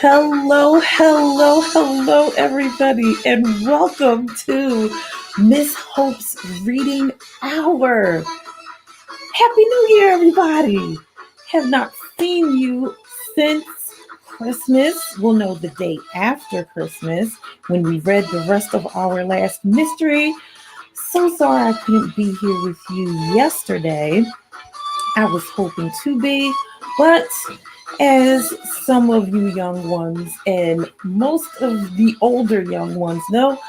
Hello, everybody, and welcome to Miss Hope's Reading Hour. Happy New Year, everybody! Have not seen you since Christmas. We'll know the day after Christmas when we read the rest of our last mystery. So sorry I couldn't be here with you yesterday. I was hoping to be, but as some of you young ones and most of the older young ones know,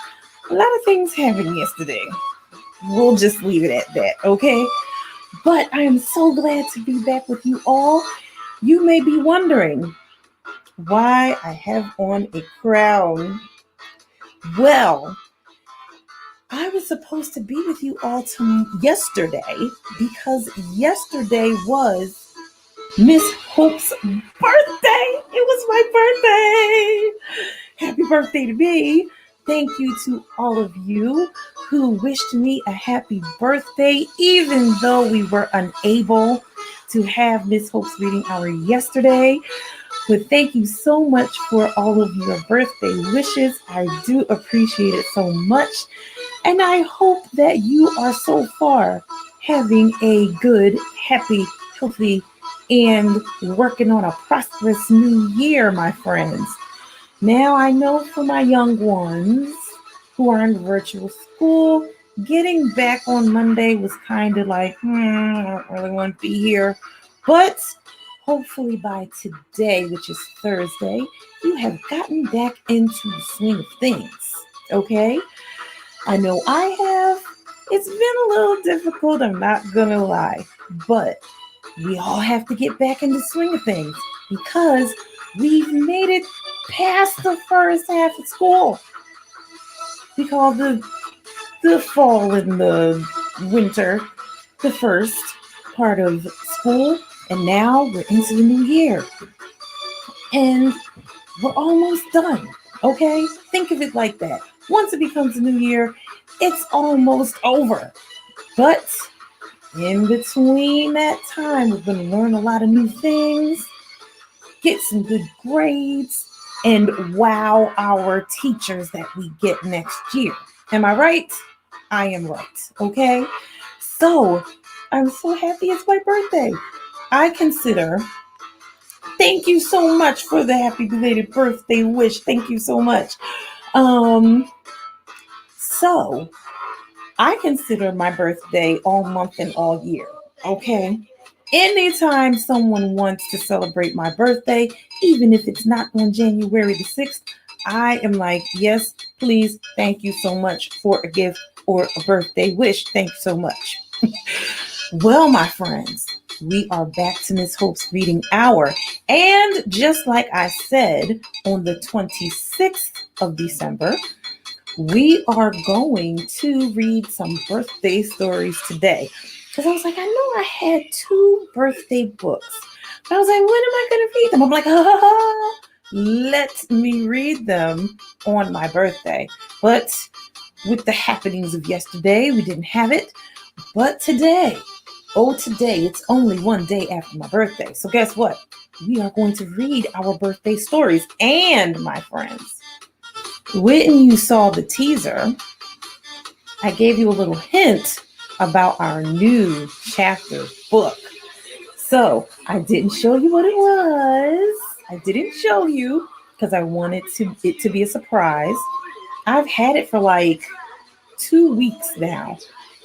a lot of things happened yesterday. We'll just leave it at that, okay? But I am so glad to be back with you all. You may be wondering why I have on a crown. Well, I was supposed to be with you all yesterday because yesterday was Miss Hope's birthday. It was my birthday. Happy birthday to me. Thank you to all of you who wished me a happy birthday, even though we were unable to have Miss Hope's Reading Hour yesterday. But thank you so much for all of your birthday wishes. I do appreciate it so much. And I hope that you are so far having a good, happy, healthy, and working on a prosperous new year, my friends. Now, I know for my young ones who are in virtual school, getting back on Monday was kind of like, I don't really want to be here. But hopefully by today, which is Thursday, you have gotten back into the swing of things, okay? I know I have. It's been a little difficult, I'm not gonna lie, but we all have to get back in the swing of things because we've made it past the first half of school. We call the fall and the winter the first part of school, and now we're into the new year. And we're almost done, okay? Think of it like that. Once it becomes a new year, it's almost over. But in between that time, we're going to learn a lot of new things, get some good grades, and wow our teachers that we get next year. Am I right? I am right, okay? So, I'm so happy it's my birthday. Thank you so much for the happy belated birthday wish. Thank you so much. So I consider my birthday all month and all year, okay? Anytime someone wants to celebrate my birthday, even if it's not on January the 6th, I am like, yes, please, thank you so much for a gift or a birthday wish. Thank you so much. Well, my friends, we are back to Miss Hope's Reading Hour. And just like I said, on the 26th of December, we are going to read some birthday stories today. Because I was like, I know I had 2 birthday books. But I was like, when am I going to read them? I'm like, let me read them on my birthday. But with the happenings of yesterday, we didn't have it. But today, it's only one day after my birthday. So guess what? We are going to read our birthday stories. And my friends, when you saw the teaser, I gave you a little hint about our new chapter book. So I didn't show you what it was. I didn't show you because I wanted it to be a surprise. I've had it for like 2 weeks now,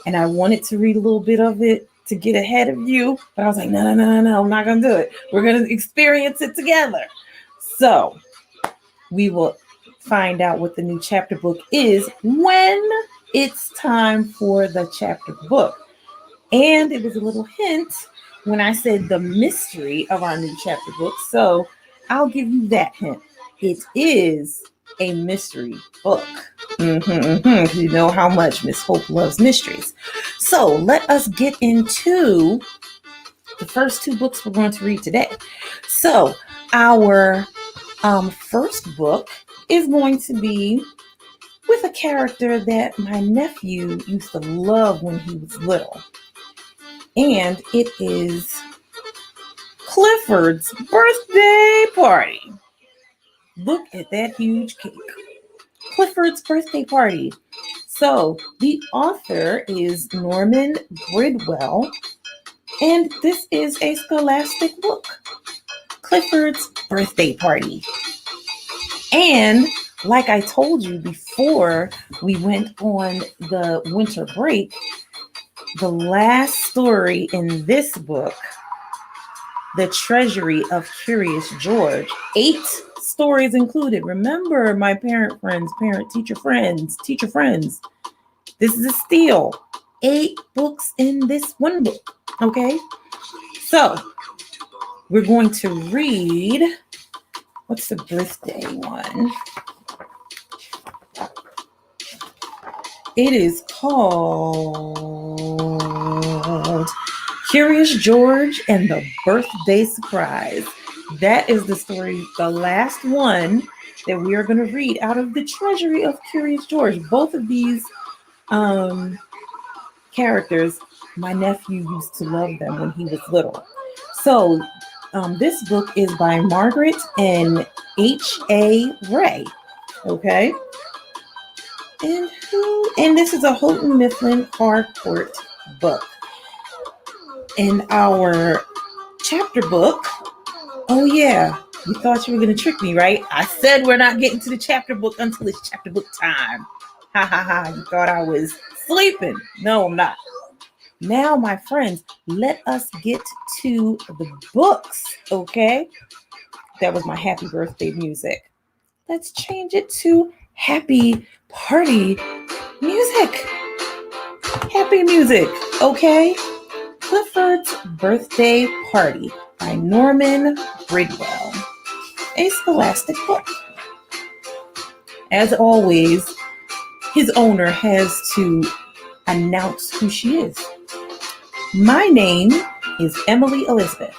and I wanted to read a little bit of it to get ahead of you, but I was like, no, I'm not going to do it. We're going to experience it together. So we will find out what the new chapter book is when it's time for the chapter book. And it was a little hint when I said the mystery of our new chapter book. So I'll give you that hint. It is a mystery book. You know how much Miss Hope loves mysteries. So let us get into the first 2 books we're going to read today. So our first book is going to be with a character that my nephew used to love when he was little. And it is Clifford's birthday party. Look at that huge cake. Clifford's birthday party. So the author is Norman Bridwell, and this is a scholastic book, Clifford's birthday party. And like I told you before we went on the winter break, the last story in this book, The Treasury of Curious George, 8 stories included. Remember, my parent friends, teacher friends. This is a steal. 8 books in this one book, okay? So, we're going to read, what's the birthday one? It is called Curious George and the Birthday Surprise. That is the story, the last one that we are going to read out of the Treasury of Curious George. Both of these characters, my nephew used to love them when he was little. So this book is by Margaret and H.A. Ray. Okay. And this is a Houghton Mifflin Harcourt book. In our chapter book, oh yeah, you thought you were going to trick me, right? I said we're not getting to the chapter book until it's chapter book time. Ha ha ha, you thought I was sleeping. No, I'm not. Now, my friends, let us get to the books, okay? That was my happy birthday music. Let's change it to happy party music. Happy music, okay? Clifford's Birthday Party by Norman Bridwell, a scholastic book. As always, his owner has to announce who she is. My name is Emily Elizabeth,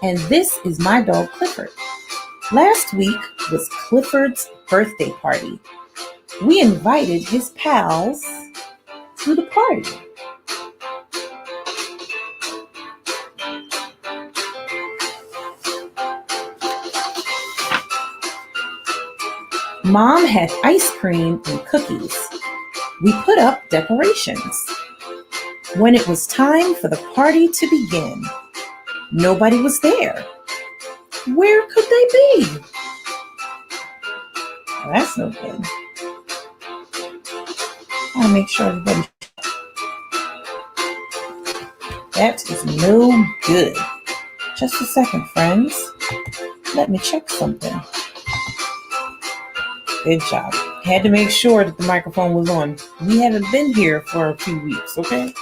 and this is my dog Clifford. Last week was Clifford's birthday party. We invited his pals to the party. Mom had ice cream and cookies. We put up decorations. When it was time for the party to begin, nobody was there. Where could they be? Well, that's no good. I'll make sure everybody. That is no good. Just a second, friends. Let me check something. Good job. Had to make sure that the microphone was on. We haven't been here for a few weeks, okay?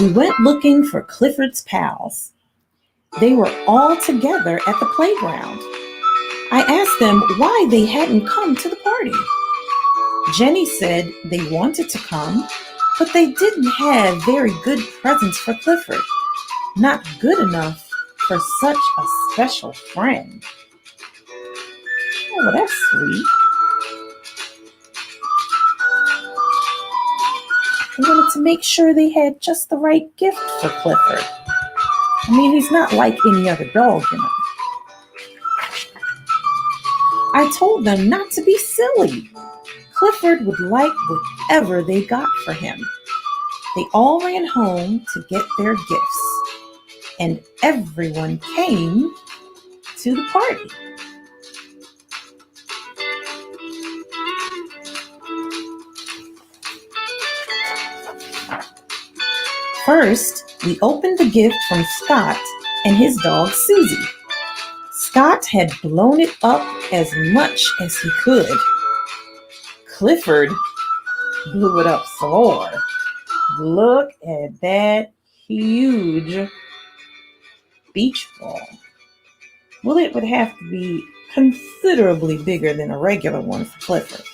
We went looking for Clifford's pals. They were all together at the playground. I asked them why they hadn't come to the party. Jenny said they wanted to come, but they didn't have very good presents for Clifford. Not good enough for such a special friend. Oh, well, that's sweet. I wanted to make sure they had just the right gift for Clifford. I mean, he's not like any other dog, you know. I told them not to be silly. Clifford would like whatever they got for him. They all ran home to get their gifts, and everyone came to the party. First, we opened the gift from Scott and his dog Susie. Scott had blown it up as much as he could. Clifford blew it up some more. Look at that huge beach ball. Well, it would have to be considerably bigger than a regular one for Clifford.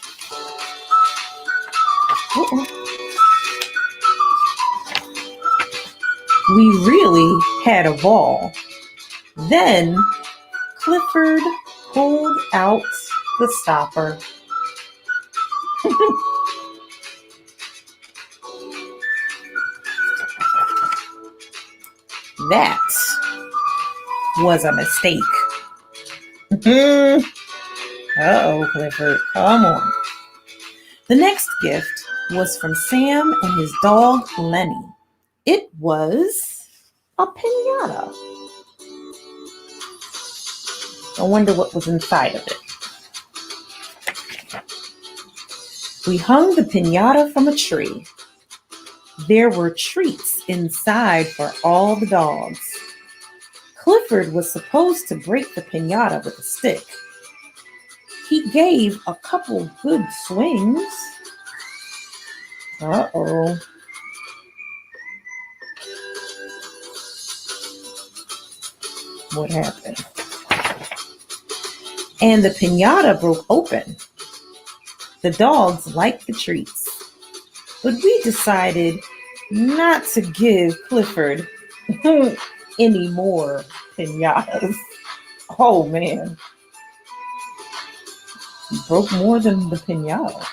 We really had a ball. Then Clifford pulled out the stopper. That was a mistake. Uh-oh, Clifford, come on. The next gift was from Sam and his dog, Lenny. It was a piñata. I wonder what was inside of it. We hung the piñata from a tree. There were treats inside for all the dogs. Clifford was supposed to break the piñata with a stick. He gave a couple good swings. Uh-oh. What happened? And the piñata broke open. The dogs liked the treats, but we decided not to give Clifford any more piñatas. Oh man, he broke more than the piñata.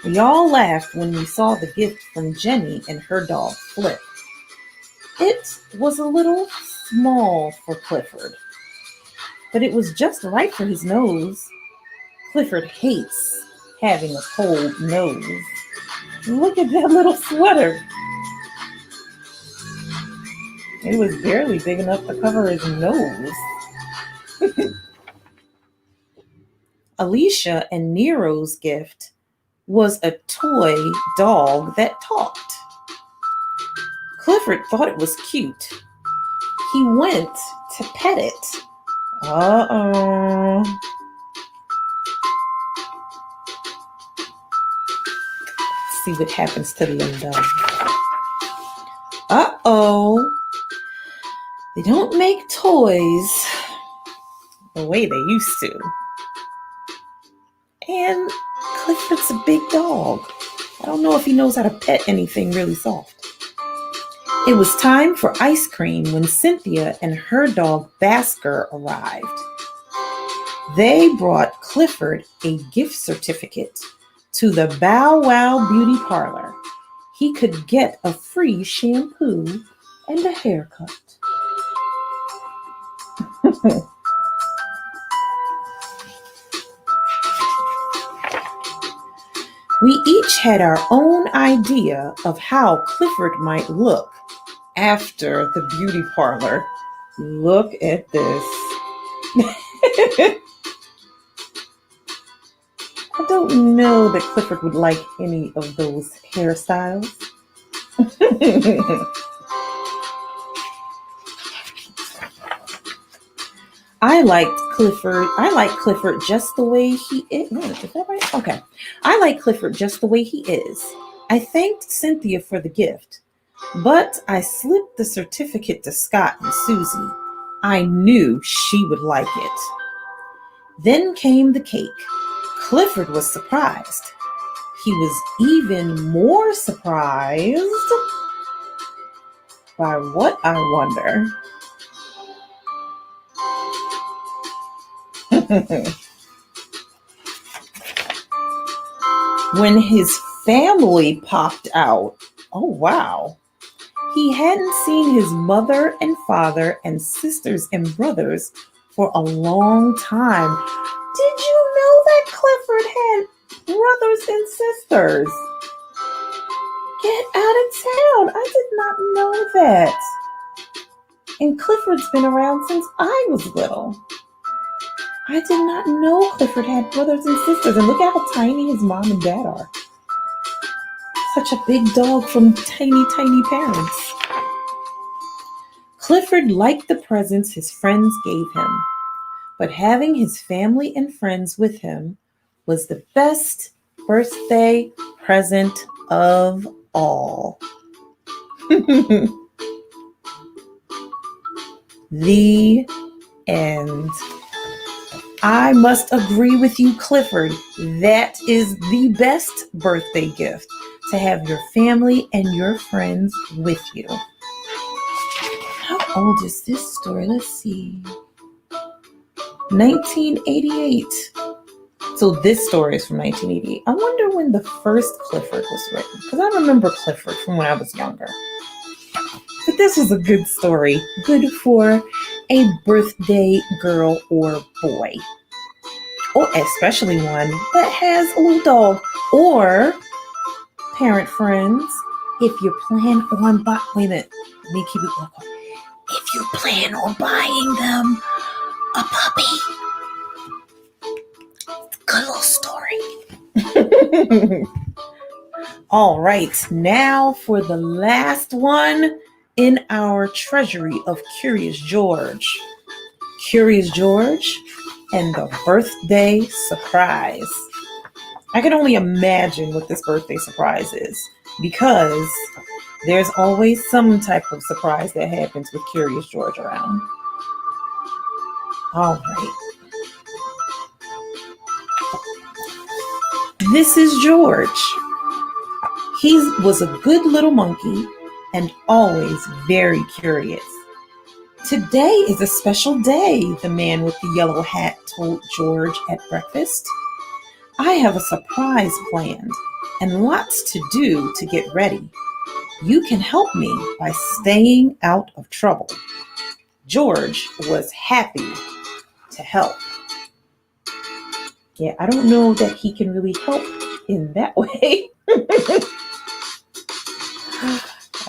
We all laughed when we saw the gift from Jenny and her dog Flip. It was a little small for Clifford, but it was just right for his nose. Clifford hates having a cold nose. Look at that little sweater. It was barely big enough to cover his nose. Alicia and Nero's gift was a toy dog that talked. Clifford thought it was cute. He went to pet it. Uh-oh. Let's see what happens to the young dog. Uh-oh. They don't make toys the way they used to. And Clifford's a big dog. I don't know if he knows how to pet anything really soft. It was time for ice cream when Cynthia and her dog Basker arrived. They brought Clifford a gift certificate to the Bow Wow Beauty Parlor. He could get a free shampoo and a haircut. We each had our own idea of how Clifford might look after the beauty parlor. Look at this. I don't know that Clifford would like any of those hairstyles. I like Clifford just the way he is. No, is that right? Okay. I like Clifford just the way he is. I thanked Cynthia for the gift, but I slipped the certificate to Scott and Susie. I knew she would like it. Then came the cake. Clifford was surprised. He was even more surprised by what, I wonder? When his family popped out. Oh, wow. He hadn't seen his mother and father and sisters and brothers for a long time. Did you know that Clifford had brothers and sisters? Get out of town. I did not know that. And Clifford's been around since I was little. I did not know Clifford had brothers and sisters. And look at how tiny his mom and dad are. Such a big dog from tiny, tiny parents. Clifford liked the presents his friends gave him, but having his family and friends with him was the best birthday present of all. The end. I must agree with you, Clifford. That is the best birthday gift, to have your family and your friends with you. How old is this story? Let's see. 1988. So this story is from 1988. I wonder when the first Clifford was written, because I remember Clifford from when I was younger. But this was a good story, good for a birthday girl or boy, or especially one that has a little dog, or parent friends. If you plan on wait a minute, let me keep it local. If you plan on buying them a puppy, good little story. All right, now for the last one in our treasury of Curious George. Curious George and the birthday surprise. I can only imagine what this birthday surprise is, because there's always some type of surprise that happens with Curious George around. All right. This is George. He was a good little monkey and always very curious. Today is a special day, the man with the yellow hat told George at breakfast. I have a surprise planned and lots to do to get ready. You can help me by staying out of trouble. George was happy to help. Yeah, I don't know that he can really help in that way.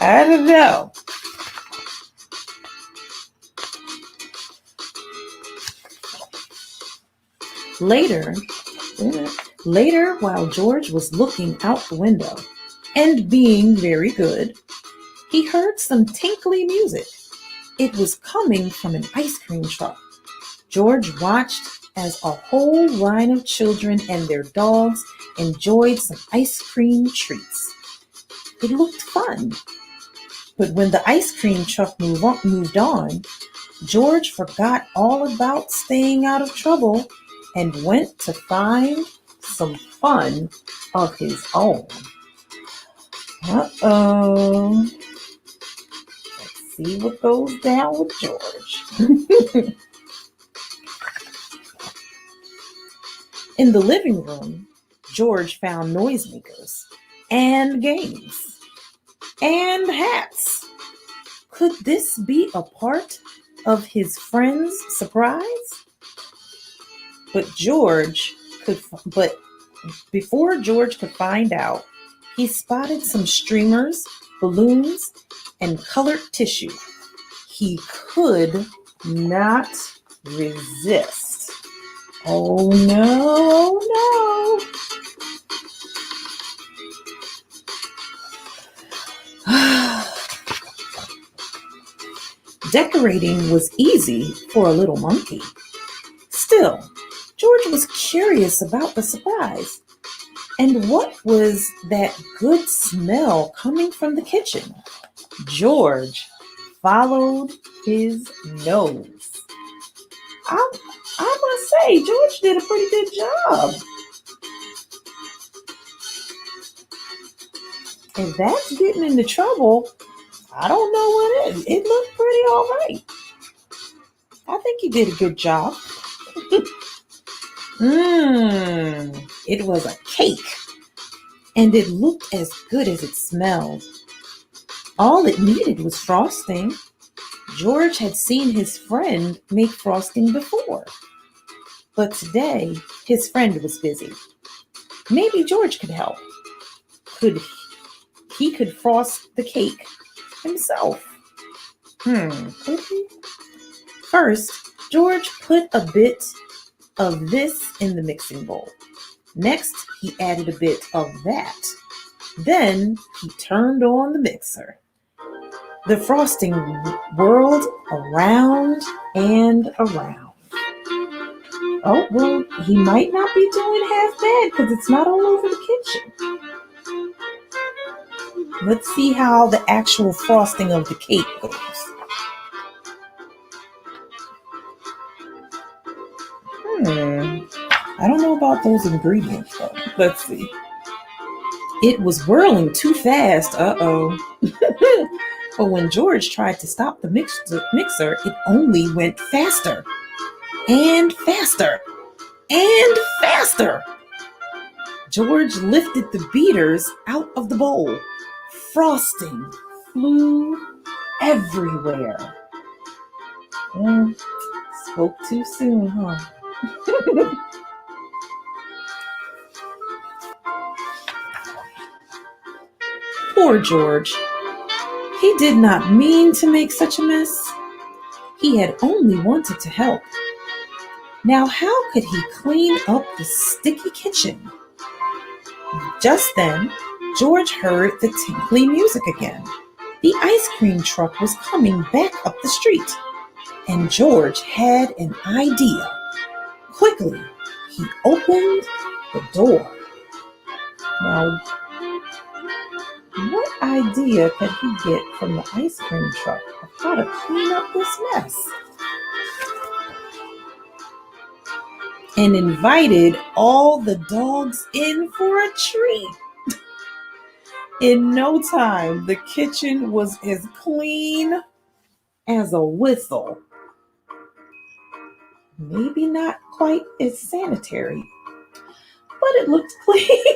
I don't know. Later, while George was looking out the window and being very good, he heard some tinkly music. It was coming from an ice cream truck. George watched as a whole line of children and their dogs enjoyed some ice cream treats. It looked fun. But when the ice cream truck moved on, George forgot all about staying out of trouble and went to find some fun of his own. Uh-oh. Let's see what goes down with George. In the living room, George found noisemakers and games and hats. Could this be a part of his friend's surprise? But before George could find out, he spotted some streamers, balloons, and colored tissue. He could not resist. Oh no, no. Decorating was easy for a little monkey. Still, George was curious about the surprise. And what was that good smell coming from the kitchen? George followed his nose. I must say, George did a pretty good job. If that's getting into trouble, I don't know what it is. It looked pretty all right. I think he did a good job. It was a cake, and it looked as good as it smelled. All it needed was frosting. George had seen his friend make frosting before, but today his friend was busy. Maybe George could help. He could frost the cake himself. Could he? First, George put a bit of this in the mixing bowl. Next, he added a bit of that. Then he turned on the mixer. The frosting whirled around and around. Oh, well, he might not be doing half bad because it's not all over the kitchen. Let's see how the actual frosting of the cake goes. I don't know about those ingredients though. Let's see. It was whirling too fast. Uh-oh. But when George tried to stop the mixer, it only went faster and faster. and faster. George lifted the beaters out of the bowl. Frosting flew everywhere. Spoke too soon, huh? Poor George. He did not mean to make such a mess. He had only wanted to help. Now, how could he clean up the sticky kitchen? Just then, George heard the tinkly music again. The ice cream truck was coming back up the street, and George had an idea. Quickly, he opened the door. Now, what idea could he get from the ice cream truck of how to clean up this mess? And invited all the dogs in for a treat. In no time, the kitchen was as clean as a whistle. Maybe not quite as sanitary, but it looked clean.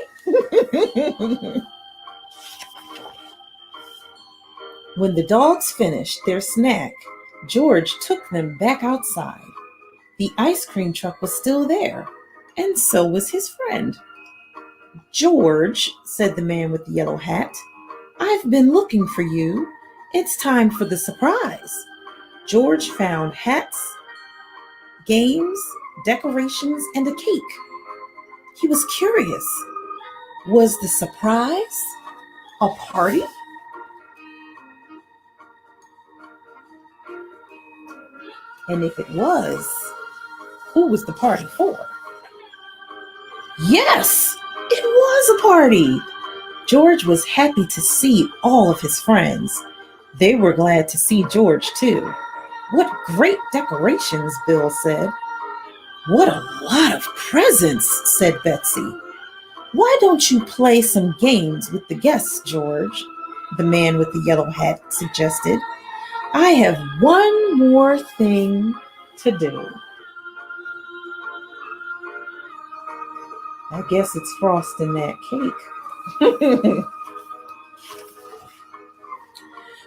When the dogs finished their snack, George took them back outside. The ice cream truck was still there, and so was his friend. "George," said the man with the yellow hat, "I've been looking for you. It's time for the surprise." George found hats, games, decorations, and a cake. He was curious. Was the surprise a party? And if it was, who was the party for? Yes, it was a party. George was happy to see all of his friends. They were glad to see George too. "What great decorations," Bill said. "What a lot of presents," said Betsy. "Why don't you play some games with the guests, George?" the man with the yellow hat suggested. "I have one more thing to do." I guess it's frosting that cake.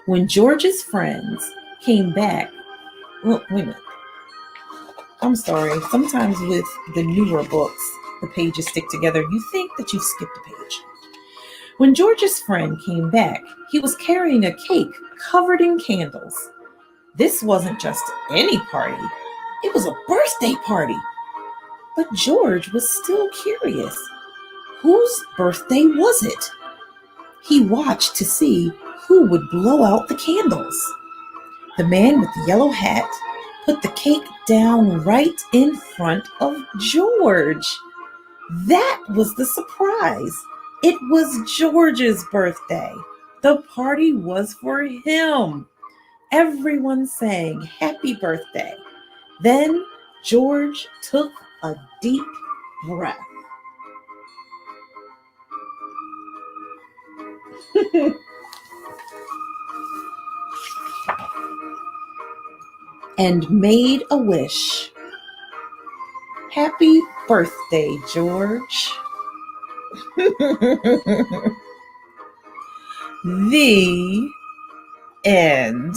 When George's friends came back, well, wait a minute. I'm sorry. Sometimes with the newer books, the pages stick together. You think that you've skipped a page. When George's friend came back, he was carrying a cake covered in candles. This wasn't just any party. It was a birthday party. But George was still curious. Whose birthday was it? He watched to see who would blow out the candles. The man with the yellow hat put the cake down right in front of George. That was the surprise. It was George's birthday. The party was for him. Everyone sang happy birthday. Then George took a deep breath. And made a wish. Happy birthday, George. The end.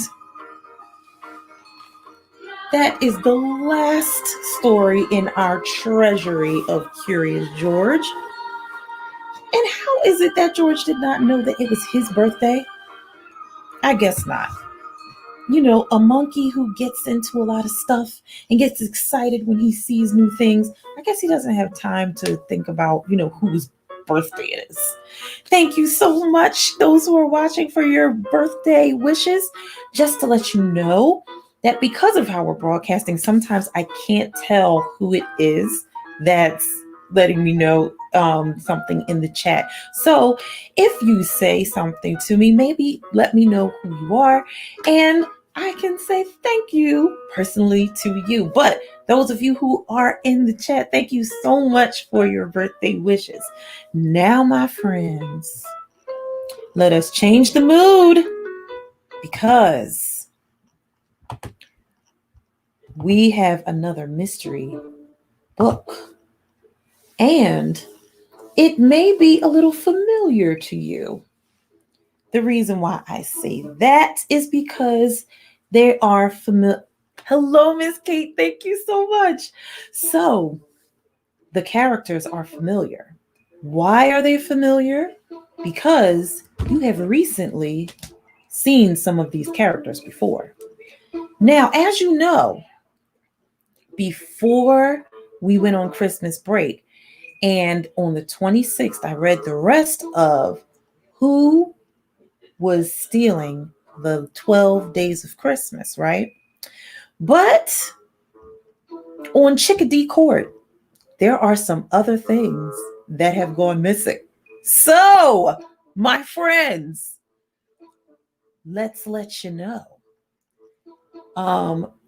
That is the last story in our treasury of Curious George. And how is it that George did not know that it was his birthday? I guess not. You know, a monkey who gets into a lot of stuff and gets excited when he sees new things, I guess he doesn't have time to think about, whose birthday it is. Thank you so much, those who are watching, for your birthday wishes. Just to let you know that because of how we're broadcasting, sometimes I can't tell who it is that's letting me know something in the chat. So if you say something to me, maybe let me know who you are, and I can say thank you personally to you. But those of you who are in the chat, thank you so much for your birthday wishes. Now, my friends, let us change the mood, because we have another mystery book And it may be a little familiar to you. The reason why I say that is because they are familiar. Hello, Miss Kate. Thank you so much. So, the characters are familiar. Why are they familiar? Because you have recently seen some of these characters before. Now, as you know, before we went on Christmas break, and on the 26th, I read the rest of Who Was Stealing the 12 Days of Christmas, right? But on Chickadee Court, there are some other things that have gone missing. So, my friends, let's let you know.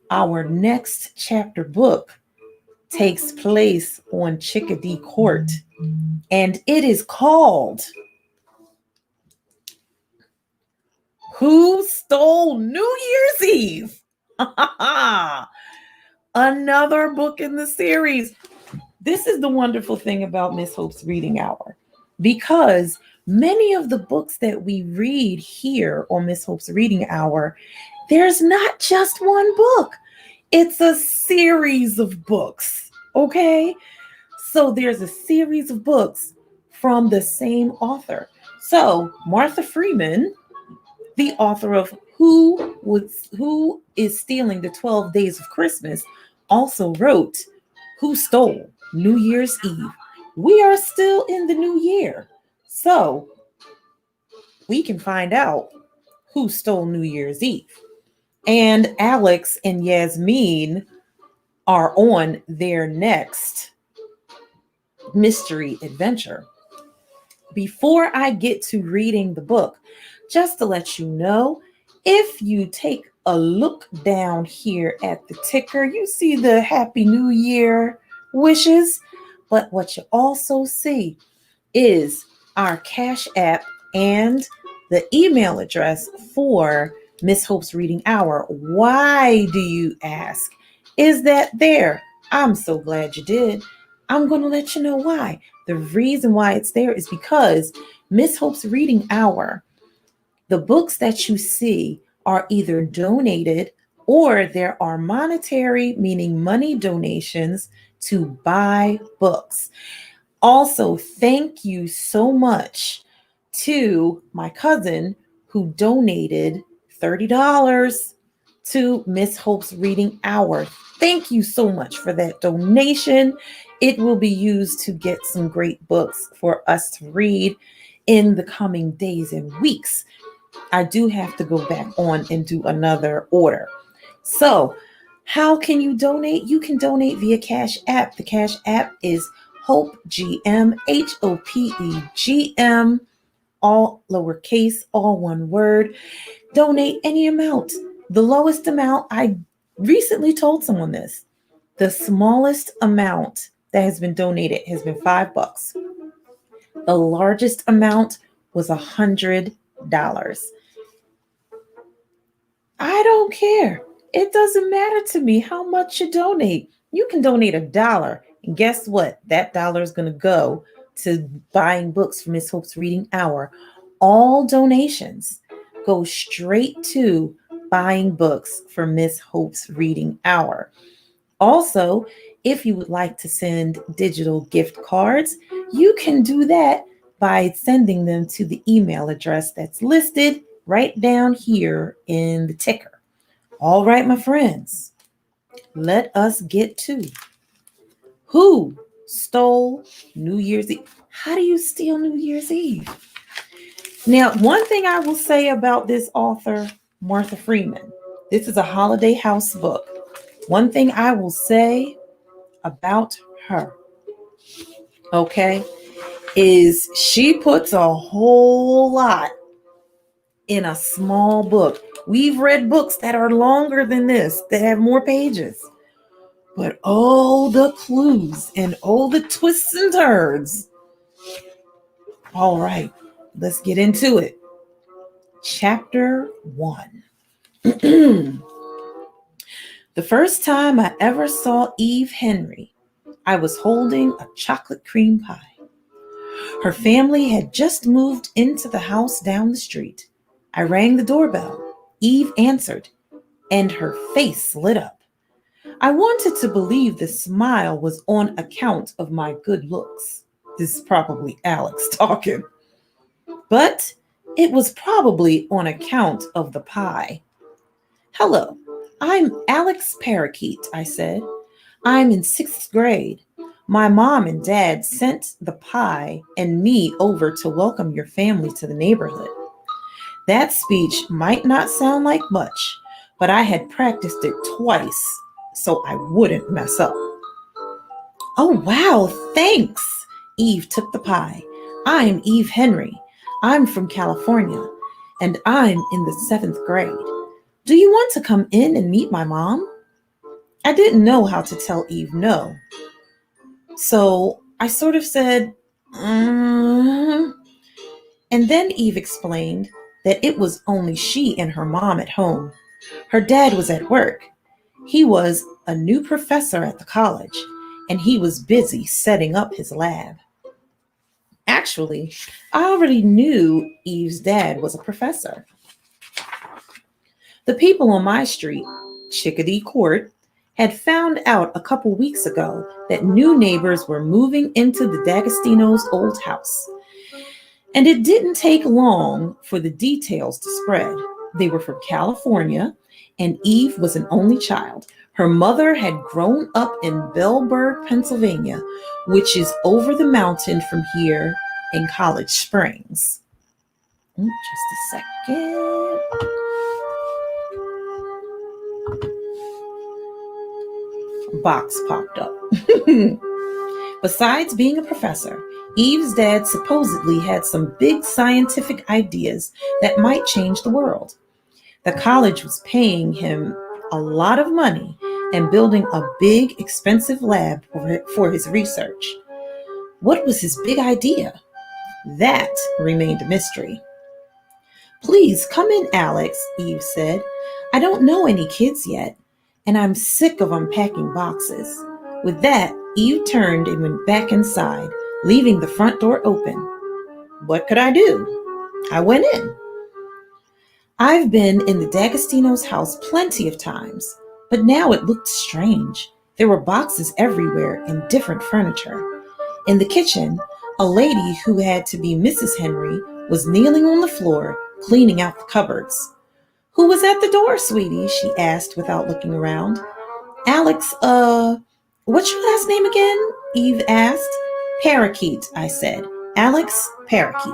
Our next chapter book takes place on Chickadee Court, and it is called Who Stole New Year's Eve? Another book in the series. This is the wonderful thing about Miss Hope's Reading Hour, because many of the books that we read here on Miss Hope's Reading Hour, there's not just one book. It's a series of books, okay? So there's a series of books from the same author. So Martha Freeman, the author of Who is Stealing the 12 Days of Christmas, also wrote Who Stole New Year's Eve. We are still in the new year, so we can find out who stole New Year's Eve. And Alex and Yasmin are on their next mystery adventure. Before I get to reading the book, just to let you know, if you take a look down here at the ticker, you see the Happy New Year wishes. But what you also see is our Cash App and the email address for Miss Hope's Reading Hour. Why do you ask? Is that there? I'm so glad you did. I'm going to let you know why. The reason why it's there is because Miss Hope's Reading Hour, the books that you see are either donated or there are monetary, meaning money donations to buy books. Also, thank you so much to my cousin who donated $30 to Miss Hope's Reading Hour. Thank you so much for that donation. It will be used to get some great books for us to read in the coming days and weeks. I do have to go back on and do another order. So, how can you donate? You can donate via Cash App. The Cash App is Hope GM, HOPEGM, all lowercase, all one word. Donate any amount. The lowest amount, I recently told someone this. The smallest amount that has been donated has been $5. The largest amount was $100. I don't care. It doesn't matter to me how much you donate. You can donate $1. And guess what? That dollar is going to go to buying books for Miss Hope's Reading Hour. All donations go straight to buying books for Miss Hope's Reading Hour. Also, if you would like to send digital gift cards, you can do that by sending them to the email address that's listed right down here in the ticker. All right, my friends, let us get to Who Stole New Year's Eve. How do you steal New Year's Eve? Now, one thing I will say about this author, Martha Freeman, this is a holiday house book. One thing I will say about her, okay, is she puts a whole lot in a small book. We've read books that are longer than this, that have more pages. But oh, the clues and oh, the twists and turns. All right, let's get into it. Chapter 1. The first time I ever saw Eve Henry, I was holding a chocolate cream pie. Her family had just moved into the house down the street. I rang the doorbell. Eve answered, and her face lit up. I wanted to believe the smile was on account of my good looks. This is probably Alex talking. But it was probably on account of the pie. Hello, I'm Alex Parakeet, I said. I'm in sixth grade. My mom and dad sent the pie and me over to welcome your family to the neighborhood. That speech might not sound like much, but I had practiced it twice so I wouldn't mess up. Oh, wow, thanks. Eve took the pie. I'm Eve Henry. I'm from California, and I'm in the seventh grade. Do you want to come in and meet my mom? I didn't know how to tell Eve no. So I sort of said, And then Eve explained that it was only she and her mom at home. Her dad was at work. He was a new professor at the college, and he was busy setting up his lab. Actually, I already knew Eve's dad was a professor. The people on my street, Chickadee Court, had found out a couple weeks ago that new neighbors were moving into the D'Agostino's old house. And it didn't take long for the details to spread. They were from California, and Eve was an only child. Her mother had grown up in Bellburg, Pennsylvania, which is over the mountain from here in College Springs. Just a second. Box popped up. Besides being a professor, Eve's dad supposedly had some big scientific ideas that might change the world. The college was paying him a lot of money and building a big, expensive lab for his research. What was his big idea? That remained a mystery. Please come in, Alex, Eve said. I don't know any kids yet, and I'm sick of unpacking boxes. With that, Eve turned and went back inside, leaving the front door open. What could I do? I went in. I've been in the D'Agostino's house plenty of times, but now it looked strange. There were boxes everywhere and different furniture. In the kitchen, a lady who had to be Mrs. Henry was kneeling on the floor, cleaning out the cupboards. Who was at the door, sweetie? She asked without looking around. Alex, what's your last name again? Eve asked. Parakeet, I said. Alex Parakeet.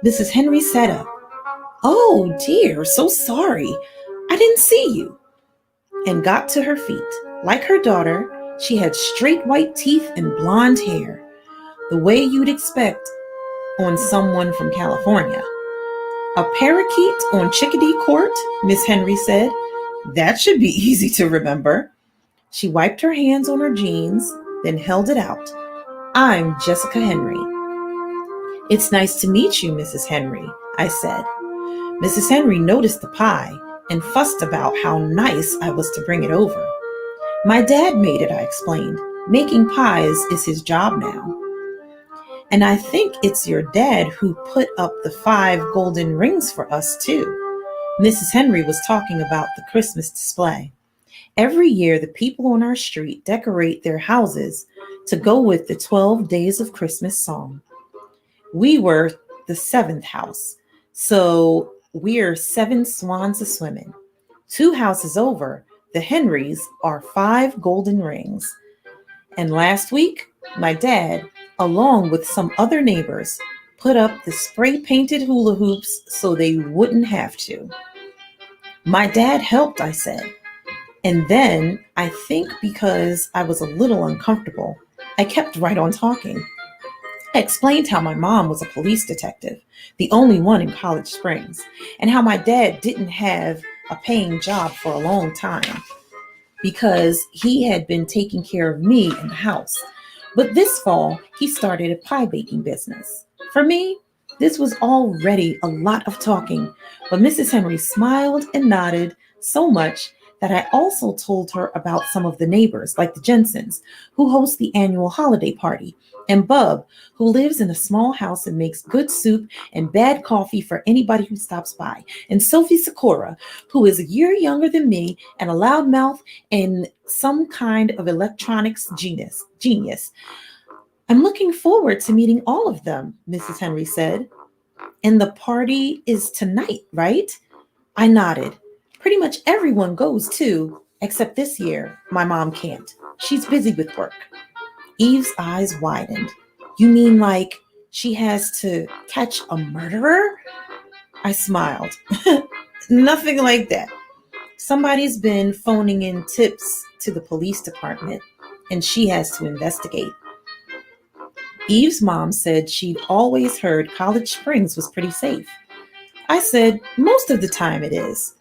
Mrs. Henry sat up. Oh dear, so sorry. I didn't see you. And got to her feet. Like her daughter, she had straight white teeth and blonde hair, the way you'd expect on someone from California. A parakeet on Chickadee Court, Miss Henry said. That should be easy to remember. She wiped her hands on her jeans, then held it out. I'm Jessica Henry. It's nice to meet you, Mrs. Henry, I said. Mrs. Henry noticed the pie and fussed about how nice I was to bring it over. My dad made it, I explained. Making pies is his job now. And I think it's your dad who put up the 5 golden rings for us, too. Mrs. Henry was talking about the Christmas display. Every year, the people on our street decorate their houses to go with the 12 Days of Christmas song. We were the 7th house, so we're 7 swans a swimming. 2 houses over, the Henrys are 5 golden rings. And last week, my dad, along with some other neighbors, put up the spray-painted hula hoops so they wouldn't have to. My dad helped, I said. And then, I think because I was a little uncomfortable, I kept right on talking. I explained how my mom was a police detective, the only one in College Springs, and how my dad didn't have a paying job for a long time because he had been taking care of me in the house. But this fall, he started a pie baking business. For me, this was already a lot of talking, but Mrs. Henry smiled and nodded so much that I also told her about some of the neighbors, like the Jensens, who host the annual holiday party, and Bub, who lives in a small house and makes good soup and bad coffee for anybody who stops by, and Sophie Sakura, who is a year younger than me and a loudmouth and some kind of electronics genius. I'm looking forward to meeting all of them, Mrs. Henry said. And the party is tonight, right? I nodded. Pretty much everyone goes too, except this year, my mom can't. She's busy with work. Eve's eyes widened. You mean like she has to catch a murderer? I smiled. Nothing like that. Somebody's been phoning in tips to the police department, and she has to investigate. Eve's mom said she'd always heard College Springs was pretty safe. I said, most of the time it is.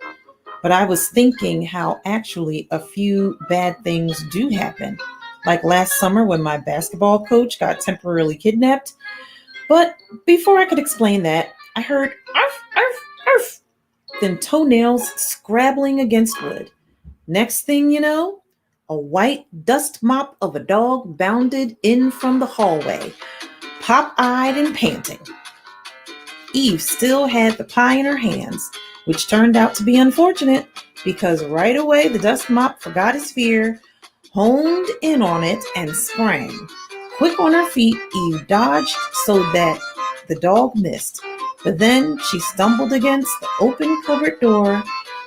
But I was thinking how actually a few bad things do happen. Like last summer when my basketball coach got temporarily kidnapped. But before I could explain that, I heard arf, arf, arf, then toenails scrabbling against wood. Next thing you know, a white dust mop of a dog bounded in from the hallway, pop-eyed and panting. Eve still had the pie in her hands, which turned out to be unfortunate because right away the dust mop forgot his fear, honed in on it, and sprang. Quick on her feet, Eve dodged so that the dog missed. But then she stumbled against the open cupboard door,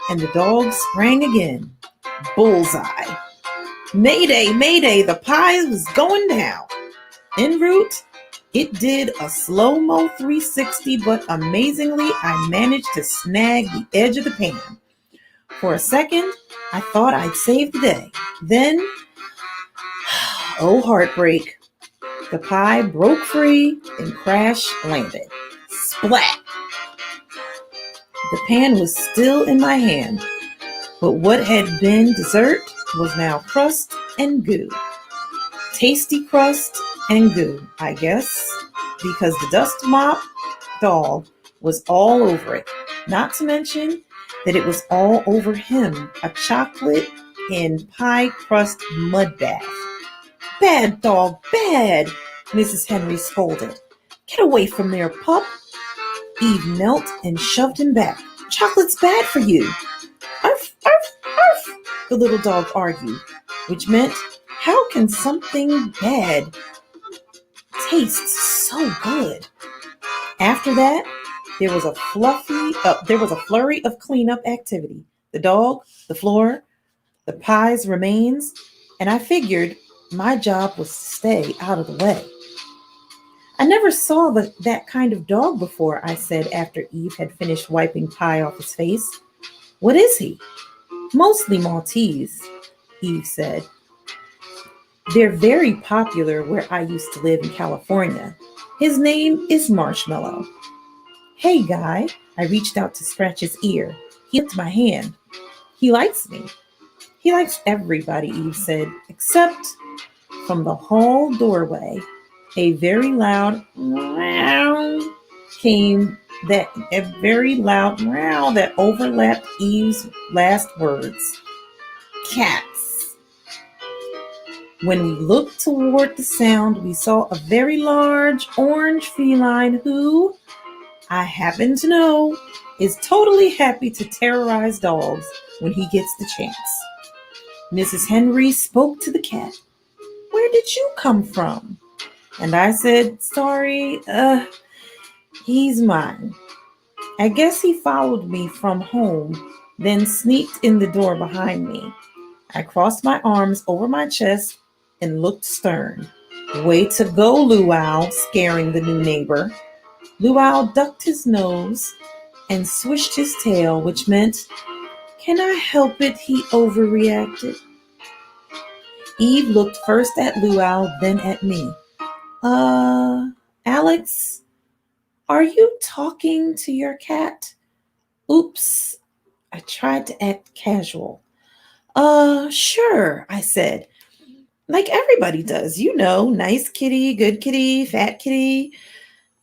and the dog sprang again. Bullseye. Mayday, mayday, the pie was going down. En route, it did a slow-mo 360, but amazingly, I managed to snag the edge of the pan. For a second, I thought I'd saved the day. Then, oh heartbreak, the pie broke free and crash landed. Splat! The pan was still in my hand, but what had been dessert was now crust and goo. Tasty crust and goo, I guess, because the dust mop dog was all over it. Not to mention that it was all over him, a chocolate and pie crust mud bath. Bad dog, bad, Mrs. Henry scolded. Get away from there, pup. Eve knelt and shoved him back. Chocolate's bad for you. Arf, arf, arf, the little dog argued, which meant, how can something bad taste so good? After that, there was a flurry of cleanup activity. The dog, the floor, the pie's remains, and I figured my job was to stay out of the way. I never saw that kind of dog before, I said after Eve had finished wiping pie off his face. What is he? Mostly Maltese, Eve said. They're very popular where I used to live in California. His name is Marshmallow. Hey, guy. I reached out to scratch his ear. He licked my hand. He likes me. He likes everybody, Eve said, except from the hall doorway, a very loud meow came that a very loud meow that overlapped Eve's last words. Cats. When we looked toward the sound, we saw a very large orange feline who, I happen to know, is totally happy to terrorize dogs when he gets the chance. Mrs. Henry spoke to the cat. Where did you come from? And I said, sorry, he's mine. I guess he followed me from home, then sneaked in the door behind me. I crossed my arms over my chest and looked stern. Way to go, Luau, scaring the new neighbor. Luau ducked his nose and swished his tail, which meant, can I help it, he overreacted. Eve looked first at Luau, then at me. Alex, are you talking to your cat? Oops, I tried to act casual. Sure, I said. Like everybody does, you know, nice kitty, good kitty, fat kitty.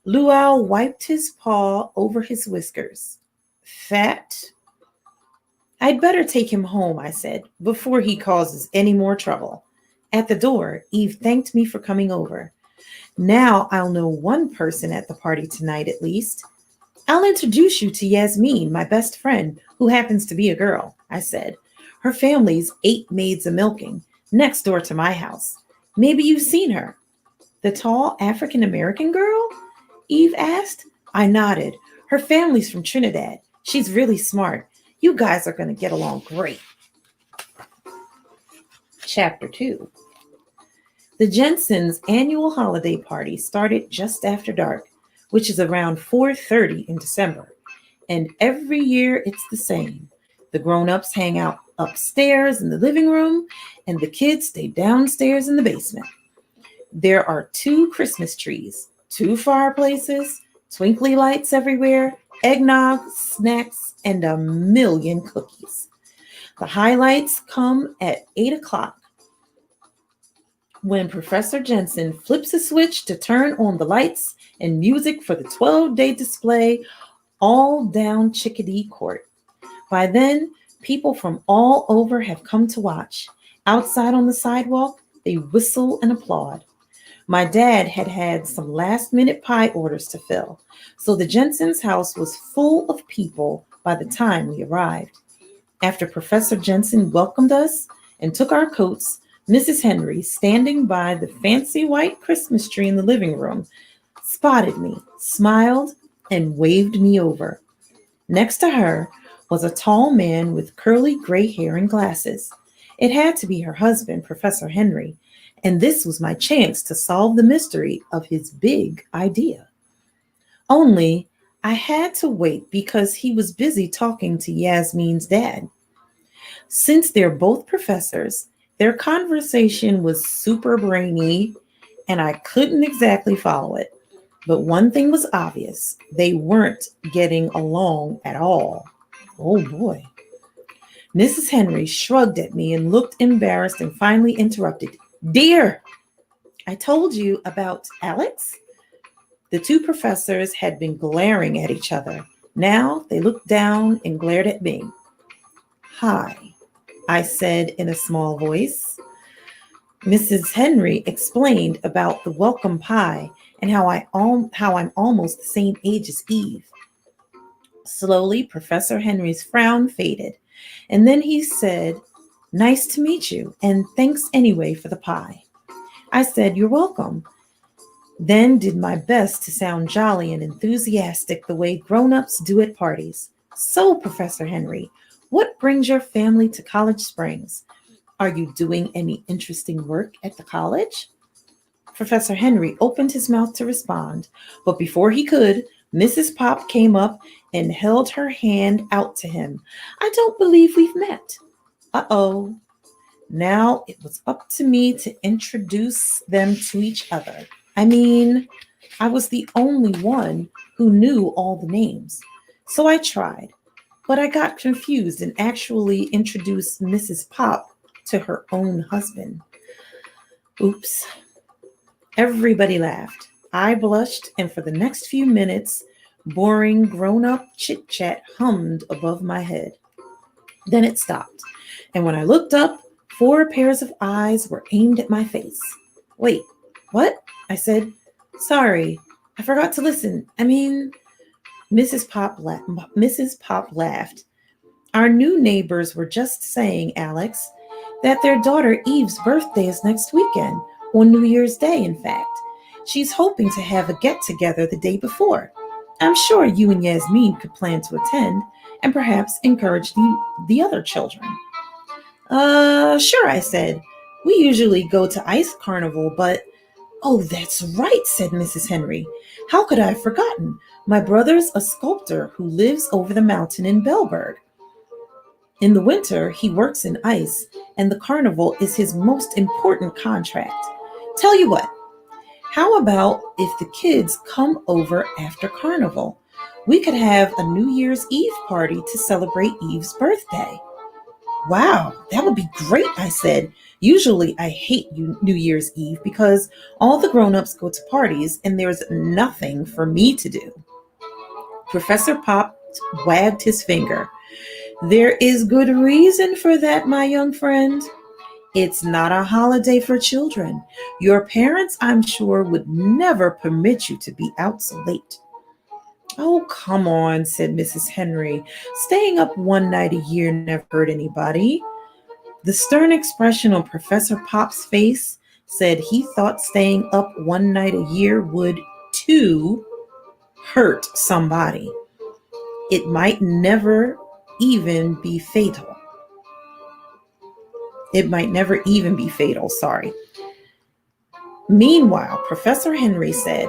Luau wiped his paw over his whiskers. Fat? I'd better take him home, I said, before he causes any more trouble. At the door, Eve thanked me for coming over. Now I'll know one person at the party tonight at least. I'll introduce you to Yasmin, my best friend, who happens to be a girl, I said. Her family's 8 maids a milking, next door to my house. Maybe you've seen her. The tall African American girl? Eve asked. I nodded. Her family's from Trinidad. She's really smart. You guys are going to get along great. Chapter 2. The Jensens' annual holiday party started just after dark, which is around 4:30 in December. And every year it's the same. The grown-ups hang out upstairs in the living room, and the kids stay downstairs in the basement. There are 2 Christmas trees, 2 fireplaces, twinkly lights everywhere, eggnog, snacks, and a million cookies. The highlights come at 8 o'clock when Professor Jensen flips a switch to turn on the lights and music for the 12-day display all down Chickadee Court. By then, people from all over have come to watch. Outside on the sidewalk, they whistle and applaud. My dad had some last-minute pie orders to fill, so the Jensen's house was full of people by the time we arrived. After Professor Jensen welcomed us and took our coats, Mrs. Henry, standing by the fancy white Christmas tree in the living room, spotted me, smiled, and waved me over. Next to her was a tall man with curly gray hair and glasses. It had to be her husband, Professor Henry, and this was my chance to solve the mystery of his big idea. Only I had to wait because he was busy talking to Yasmin's dad. Since they're both professors, their conversation was super brainy, and I couldn't exactly follow it. But one thing was obvious. They weren't getting along at all. Oh boy. Mrs. Henry shrugged at me and looked embarrassed and finally interrupted. Dear, I told you about Alex? The 2 professors had been glaring at each other. Now they looked down and glared at me. Hi, I said in a small voice. Mrs. Henry explained about the welcome pie and how I'm almost the same age as Eve. Slowly, Professor Henry's frown faded, and then he said, Nice to meet you, and thanks anyway for the pie. I said, You're welcome. Then did my best to sound jolly and enthusiastic the way grown-ups do at parties. So, Professor Henry, what brings your family to College Springs? Are you doing any interesting work at the college? Professor Henry opened his mouth to respond, but before he could, Mrs. Pop came up and held her hand out to him. I don't believe we've met. Uh-oh. Now it was up to me to introduce them to each other. I mean, I was the only one who knew all the names. So I tried, but I got confused and actually introduced Mrs. Pop to her own husband. Oops. Everybody laughed. I blushed, and for the next few minutes, boring grown-up chit-chat hummed above my head. Then it stopped, and when I looked up, 4 pairs of eyes were aimed at my face. Wait, what? I said. Sorry, I forgot to listen. Mrs. Pop laughed. Our new neighbors were just saying, Alex, that their daughter Eve's birthday is next weekend, on New Year's Day, in fact. She's hoping to have a get-together the day before. I'm sure you and Yasmin could plan to attend and perhaps encourage the other children. Sure, I said. We usually go to Ice Carnival, but... Oh, that's right, said Mrs. Henry. How could I have forgotten? My brother's a sculptor who lives over the mountain in Bellberg. In the winter, he works in ice, and the carnival is his most important contract. Tell you what, how about if the kids come over after carnival? We could have a New Year's Eve party to celebrate Eve's birthday. Wow, that would be great, I said. Usually I hate New Year's Eve because all the grown-ups go to parties and there's nothing for me to do. Professor Pop wagged his finger. There is good reason for that, my young friend. It's not a holiday for children. Your parents, I'm sure, would never permit you to be out so late. Oh, come on, said Mrs. Henry. Staying up one night a year never hurt anybody. The stern expression on Professor Pop's face said he thought staying up one night a year would, too, hurt somebody. It might never even be fatal. It might never even be fatal, sorry. Meanwhile, Professor Henry said,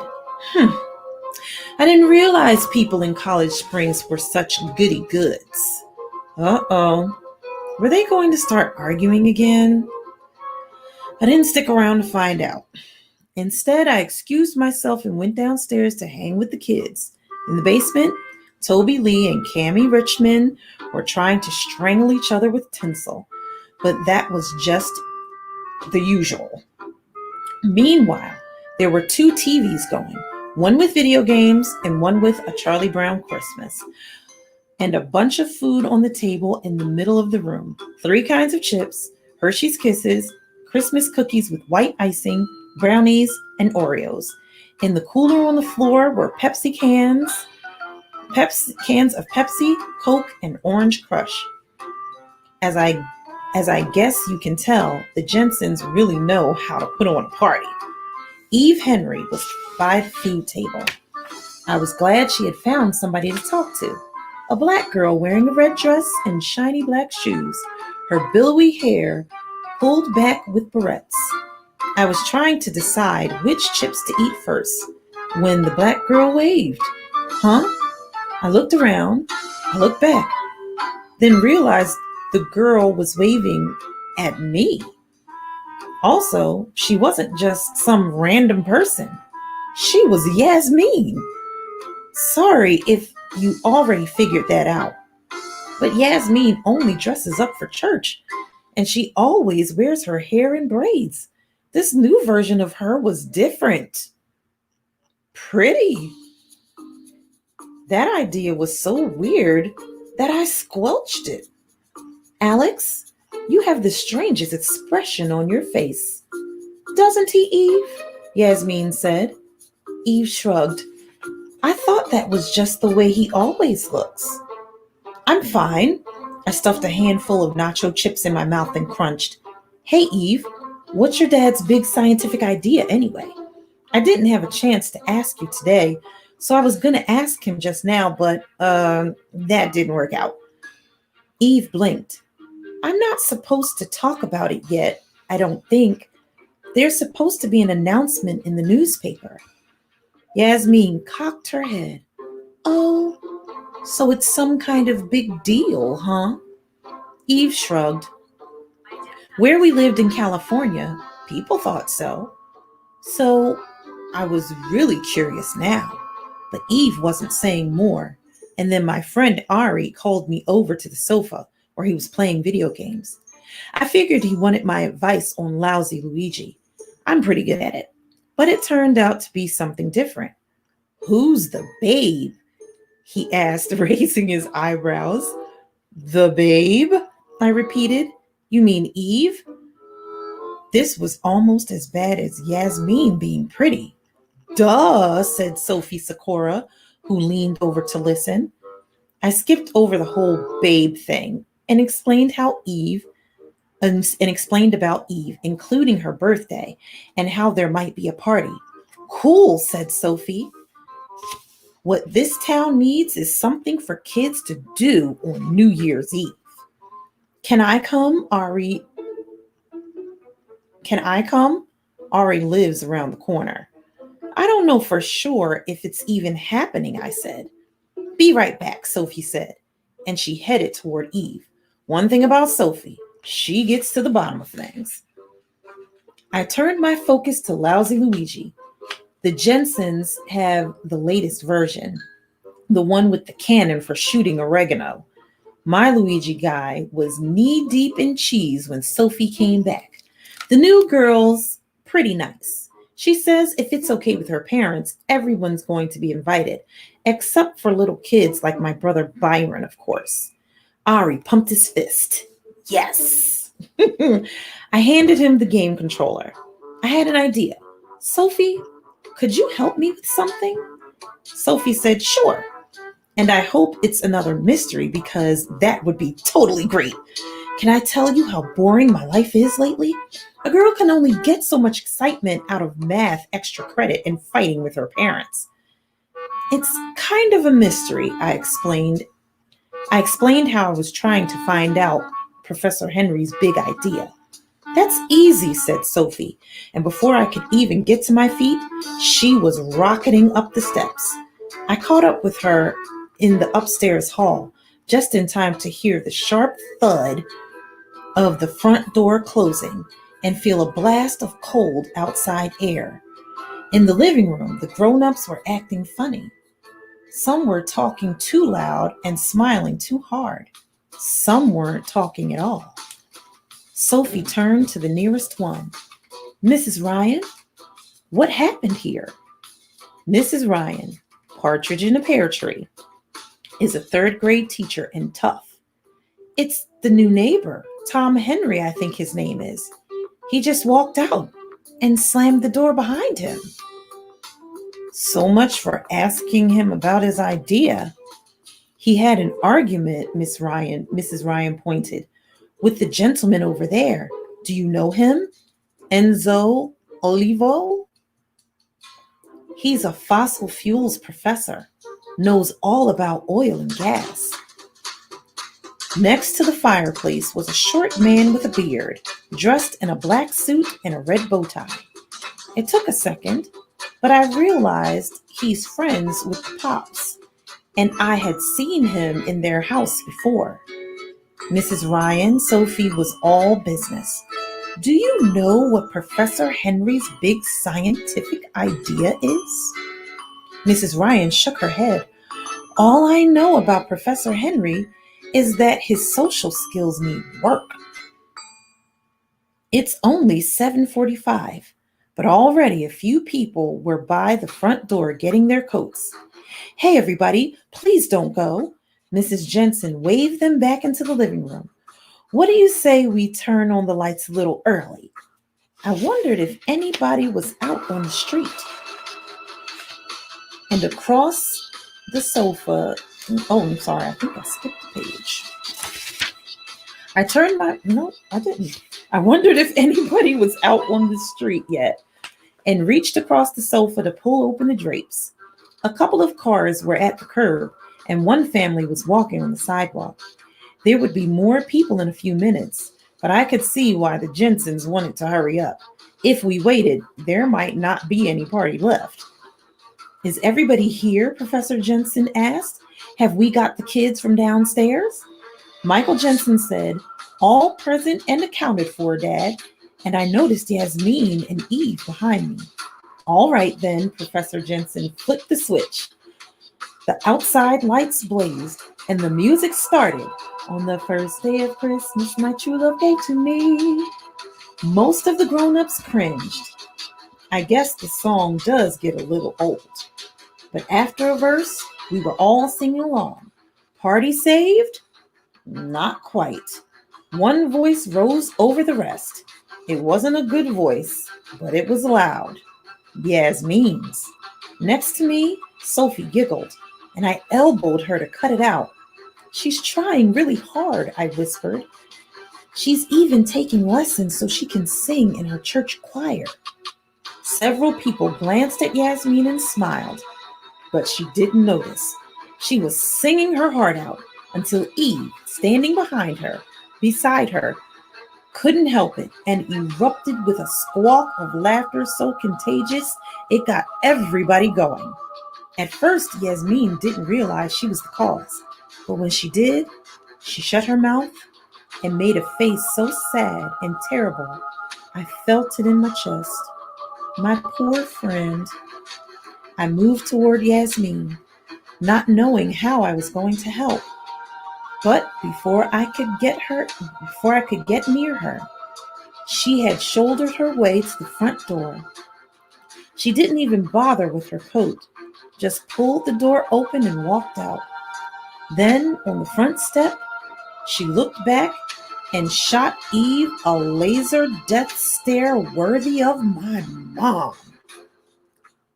I didn't realize people in College Springs were such goody goods. Uh-oh. Were they going to start arguing again? I didn't stick around to find out. Instead, I excused myself and went downstairs to hang with the kids. In the basement, Toby Lee and Cammie Richmond were trying to strangle each other with tinsel, but that was just the usual. Meanwhile, there were 2 TVs going, one with video games and one with a Charlie Brown Christmas, and a bunch of food on the table in the middle of the room. 3 kinds of chips, Hershey's Kisses, Christmas cookies with white icing, brownies, and Oreos. In the cooler on the floor were Pepsi cans of Pepsi, Coke, and Orange Crush. As I guess you can tell, the Jensens really know how to put on a party. Eve Henry was by the food table. I was glad she had found somebody to talk to. A black girl wearing a red dress and shiny black shoes, her billowy hair pulled back with barrettes. I was trying to decide which chips to eat first when the black girl waved. Huh? I looked around, I looked back, then realized the girl was waving at me. Also, she wasn't just some random person. She was Yasmin. Sorry if you already figured that out, but Yasmin only dresses up for church, and she always wears her hair in braids. This new version of her was different. Pretty. That idea was so weird that I squelched it. Alex, you have the strangest expression on your face. Doesn't he, Eve? Yasmin said. Eve shrugged. I thought that was just the way he always looks. I'm fine. I stuffed a handful of nacho chips in my mouth and crunched. Hey, Eve, what's your dad's big scientific idea anyway? I didn't have a chance to ask you today, so I was going to ask him just now, but that didn't work out. Eve blinked. I'm not supposed to talk about it yet, I don't think. There's supposed to be an announcement in the newspaper. Yasmin cocked her head. Oh, so it's some kind of big deal, huh? Eve shrugged. Where we lived in California, people thought so. So I was really curious now, but Eve wasn't saying more. And then my friend Ari called me over to the sofa where he was playing video games. I figured he wanted my advice on Lousy Luigi. I'm pretty good at it, but it turned out to be something different. Who's the babe? He asked, raising his eyebrows. The babe? I repeated. You mean Eve? This was almost as bad as Yasmin being pretty. Duh, said Sophie Sakura, who leaned over to listen. I skipped over the whole babe thing and explained about Eve, including her birthday, and how there might be a party. Cool, said Sophie. What this town needs is something for kids to do on New Year's Eve. Can I come, Ari? Can I come? Ari lives around the corner. I don't know for sure if it's even happening, I said. Be right back, Sophie said, and she headed toward Eve. One thing about Sophie, she gets to the bottom of things. I turned my focus to Lousy Luigi. The Jensens have the latest version, the one with the cannon for shooting oregano. My Luigi guy was knee-deep in cheese when Sophie came back. The new girl's pretty nice. She says if it's okay with her parents, everyone's going to be invited, except for little kids like my brother Byron, of course. Ari pumped his fist. Yes. I handed him the game controller. I had an idea. Sophie, could you help me with something? Sophie said, sure. And I hope it's another mystery because that would be totally great. Can I tell you how boring my life is lately? A girl can only get so much excitement out of math extra credit and fighting with her parents. It's kind of a mystery, I explained. I explained how I was trying to find out Professor Henry's big idea. That's easy, said Sophie. And before I could even get to my feet, she was rocketing up the steps. I caught up with her in the upstairs hall, just in time to hear the sharp thud of the front door closing and feel a blast of cold outside air. In the living room, the grown-ups were acting funny. Some were talking too loud and smiling too hard. Some weren't talking at all. Sophie turned to the nearest one. Mrs. Ryan, what happened here? Mrs. Ryan, partridge in a pear tree, is a third-grade teacher and tough. It's the new neighbor, Tom Henry, I think his name is. He just walked out and slammed the door behind him. So much for asking him about his idea. He had an argument, Mrs. Ryan pointed, with the gentleman over there. Do you know him? Enzo Olivo? He's a fossil fuels professor, knows all about oil and gas. Next to the fireplace was a short man with a beard, dressed in a black suit and a red bow tie. It took a second, but I realized he's friends with the Pops, and I had seen him in their house before. Mrs. Ryan, Sophie was all business. Do you know what Professor Henry's big scientific idea is? Mrs. Ryan shook her head. All I know about Professor Henry is that his social skills need work. It's only 7:45, but already a few people were by the front door getting their coats. Hey, everybody, please don't go. Mrs. Jensen waved them back into the living room. What do you say we turn on the lights a little early? I wondered if anybody was out on the street. And across the sofa, I'm sorry, I think I skipped the page. No, I didn't. I wondered if anybody was out on the street yet and reached across the sofa to pull open the drapes. A couple of cars were at the curb and one family was walking on the sidewalk. There would be more people in a few minutes, but I could see why the Jensens wanted to hurry up. If we waited, there might not be any party left. Is everybody here? Professor Jensen asked. Have we got the kids from downstairs? Michael Jensen said, all present and accounted for, Dad. And I noticed Yasmin and Eve behind me. All right then, Professor Jensen flipped the switch. The outside lights blazed and the music started. On the first day of Christmas, my true love gave to me. Most of the grown-ups cringed. I guess the song does get a little old. But after a verse, we were all singing along. Party saved? Not quite. One voice rose over the rest. It wasn't a good voice, but it was loud. Yasmin's. Next to me, Sophie giggled, and I elbowed her to cut it out. She's trying really hard, I whispered. She's even taking lessons so she can sing in her church choir. Several people glanced at Yasmin and smiled, but she didn't notice. She was singing her heart out until Eve, standing beside her, couldn't help it and erupted with a squawk of laughter so contagious it got everybody going. At first, Yasmin didn't realize she was the cause, but when she did, she shut her mouth and made a face so sad and terrible, I felt it in my chest. My poor friend. I moved toward Yasmin, not knowing how I was going to help. But before I could get near her, she had shouldered her way to the front door. She didn't even bother with her coat, just pulled the door open and walked out. Then, on the front step, She looked back and shot Eve a laser death stare worthy of my mom.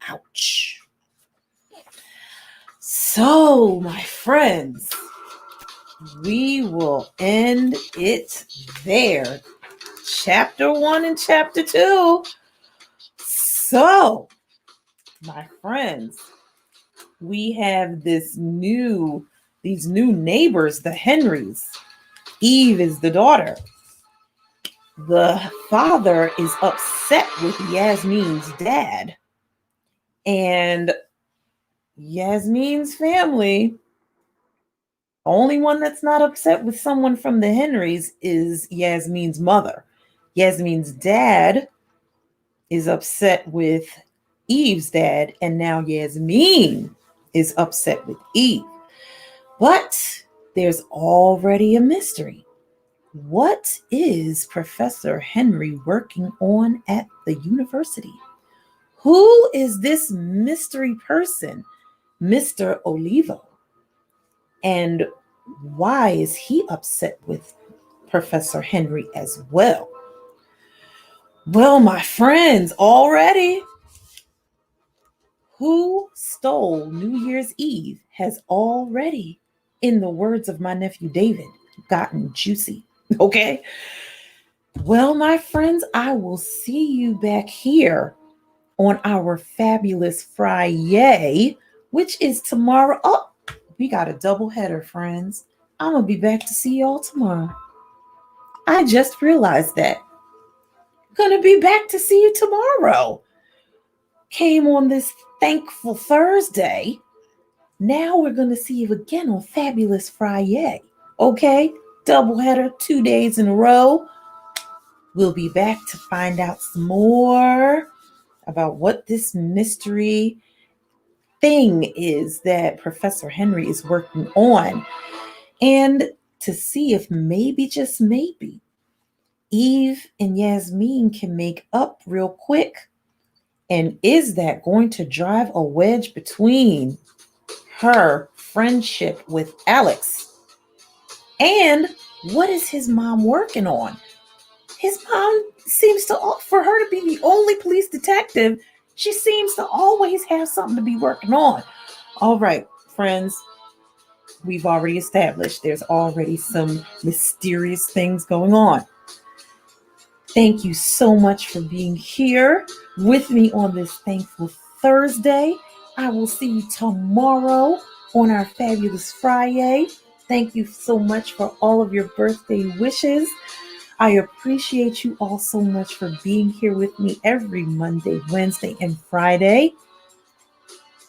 Ouch. So, my friends, we will end it there. Chapter 1 and Chapter 2. So, my friends, we have these new neighbors, the Henrys. Eve is the daughter. The father is upset with Yasmin's dad. And Yasmin's family, the only one that's not upset with someone from the Henrys is Yasmin's mother. Yasmin's dad is upset with Eve's dad, and now Yasmin is upset with Eve. But there's already a mystery. What is Professor Henry working on at the university? Who is this mystery person, Mr. Olivo? And why is he upset with Professor Henry as well? Well, my friends, already, Who Stole New Year's Eve has already, in the words of my nephew David, gotten juicy. Okay? Well, my friends, I will see you back here on our fabulous Friday, which is tomorrow. Oh, we got a double header, friends. I'm going to be back to see y'all tomorrow. I just realized that. Going to be back to see you tomorrow. Came on this thankful Thursday. Now we're going to see you again on Fabulous Friday. Okay? Doubleheader, 2 days in a row. We'll be back to find out some more about what this mystery thing is that Professor Henry is working on. And to see if maybe, just maybe, Eve and Yasmin can make up real quick. And is that going to drive a wedge between her friendship with Alex? And what is his mom working on? His mom seems to, for her to be the only police detective, she seems to always have something to be working on. All right, friends, we've already established there's already some mysterious things going on. Thank you so much for being here with me on this thankful Thursday. I will see you tomorrow on our Fabulous Friday. Thank you so much for all of your birthday wishes. I appreciate you all so much for being here with me every Monday, Wednesday, and Friday.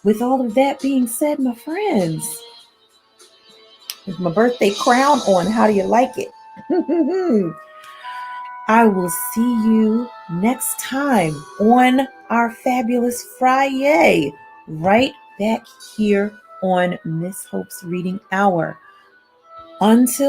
With all of that being said, my friends, with my birthday crown on, how do you like it? I will see you next time on our Fabulous Friday, right back here on Miss Hope's Reading Hour. Until